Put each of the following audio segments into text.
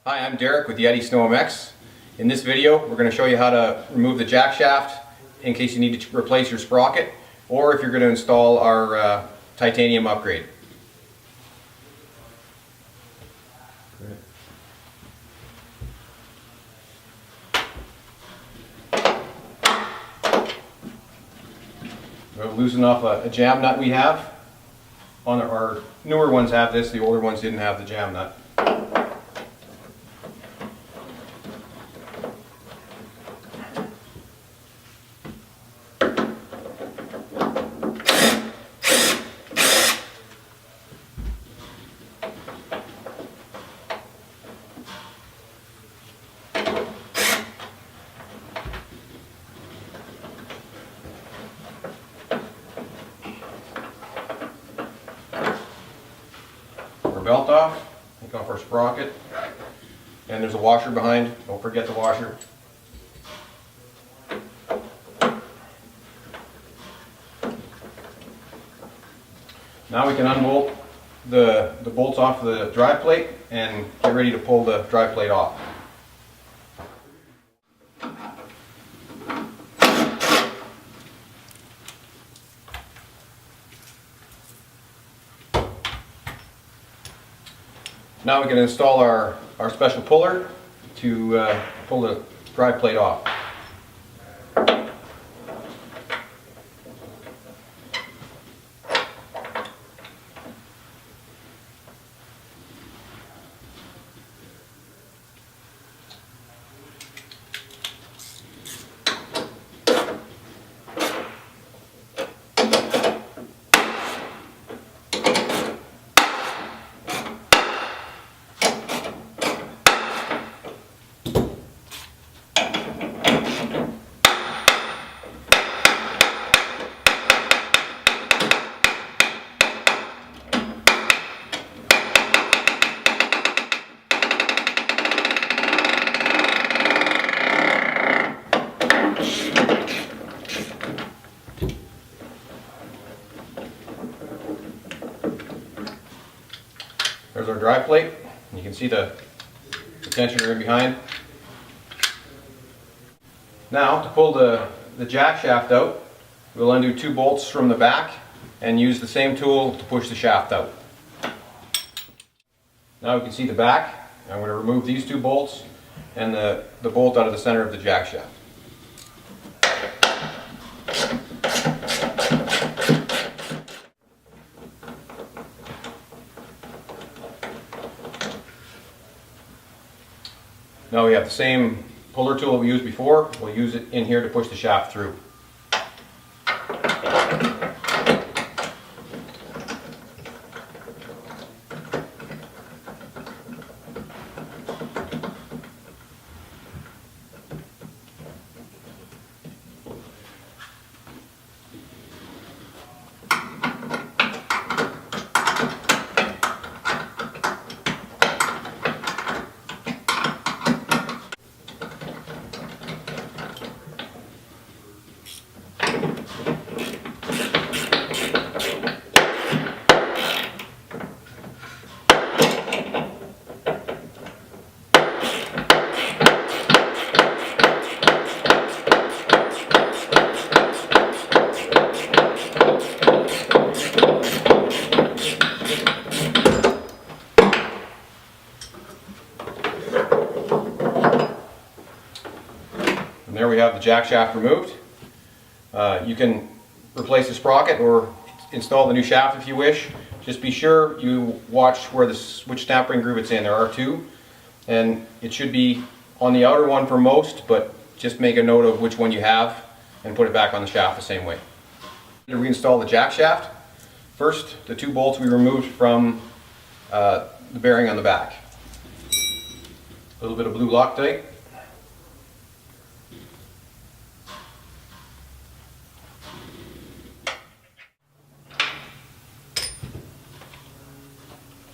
Hi, I'm Derek with Yeti Snowmx. In this video, we're going to show you how to remove the jack shaft in case you need to replace your sprocket, or if you're going to install our titanium upgrade. We'll loosen off a jam nut we have. Our newer ones have this, the older ones didn't have the jam nut. Belt off, take off our sprocket, and there's a washer behind, don't forget the washer. Now we can unbolt the bolts off the drive plate and get ready to pull the drive plate off. Now we can install our special puller to pull the drive plate off. There's our drive plate. You can see the tensioner in behind. Now, to pull the jack shaft out, we'll undo two bolts from the back and use the same tool to push the shaft out. Now we can see the back. I'm going to remove these two bolts and the bolt out of the center of the jack shaft. Now we have the same puller tool that we used before. We'll use it in here to push the shaft through. And there we have the jack shaft removed. You can replace the sprocket or install the new shaft if you wish. Just be sure you watch which snap ring groove it's in. There are two, and it should be on the outer one for most, but just make a note of which one you have and put it back on the shaft the same way. To reinstall the jack shaft, first the two bolts we removed from the bearing on the back. A little bit of blue Loctite.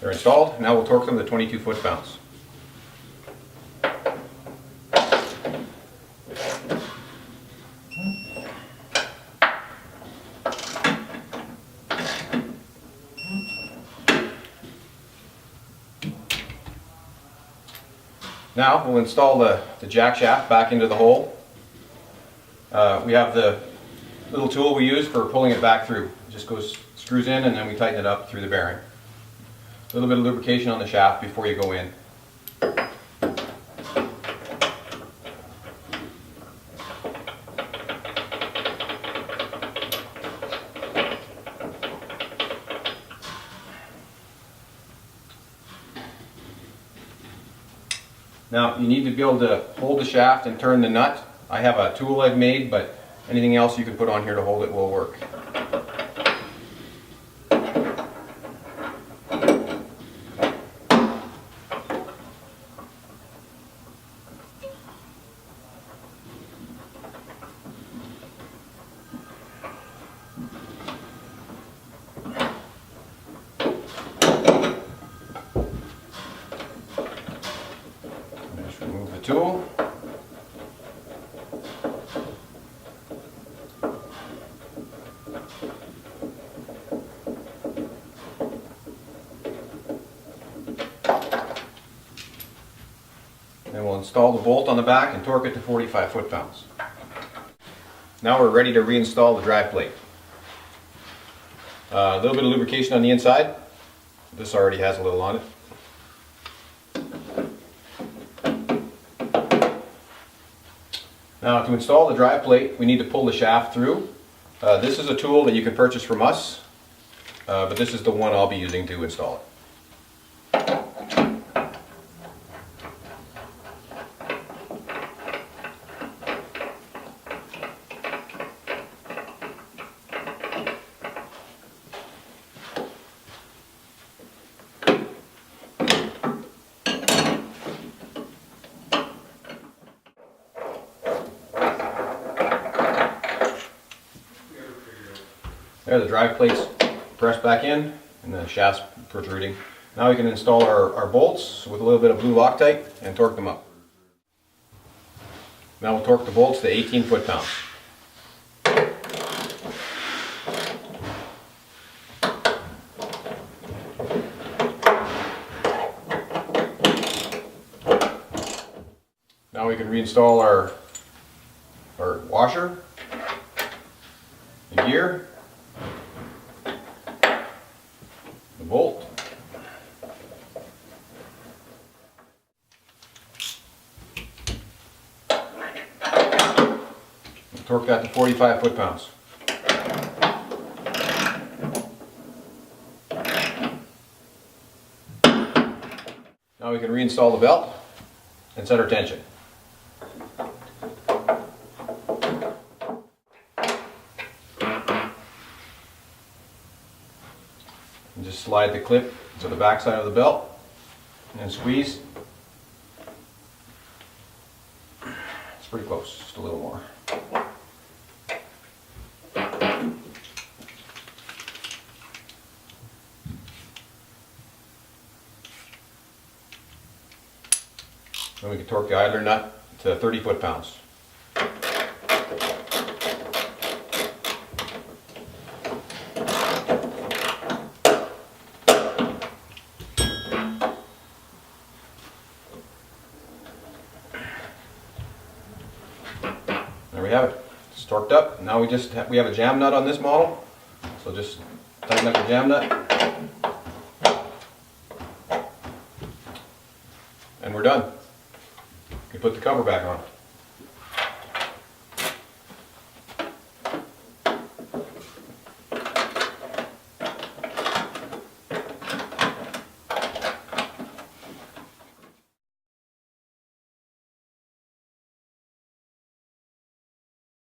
They're installed. Now we'll torque them to 22 foot-pounds. Now we'll install the jack shaft back into the hole. We have the little tool we use for pulling it back through. It just screws in and then we tighten it up through the bearing. A little bit of lubrication on the shaft before you go in. Now you need to be able to hold the shaft and turn the nut. I have a tool I've made, but anything else you can put on here to hold it will work. Just remove the tool. Then we'll install the bolt on the back and torque it to 45 foot-pounds. Now we're ready to reinstall the drive plate. A little bit of lubrication on the inside. This already has a little on it. Now to install the drive plate, we need to pull the shaft through. This is a tool that you can purchase from us, but this is the one I'll be using to install it. There, the drive plate's pressed back in and the shaft's protruding. Now we can install our bolts with a little bit of blue Loctite and torque them up. Now we'll torque the bolts to 18 foot-pounds. Now we can reinstall our washer, the gear, the bolt. Torque that to 45 foot-pounds. Now we can reinstall the belt and set our tension. And just slide the clip to the back side of the belt and then squeeze. It's pretty close, just a little more. Then we can torque the idler nut to 30 foot-pounds. There we have it. It's torqued up. Now we have a jam nut on this model, so just tighten up the jam nut, and we're done. You can put the cover back on.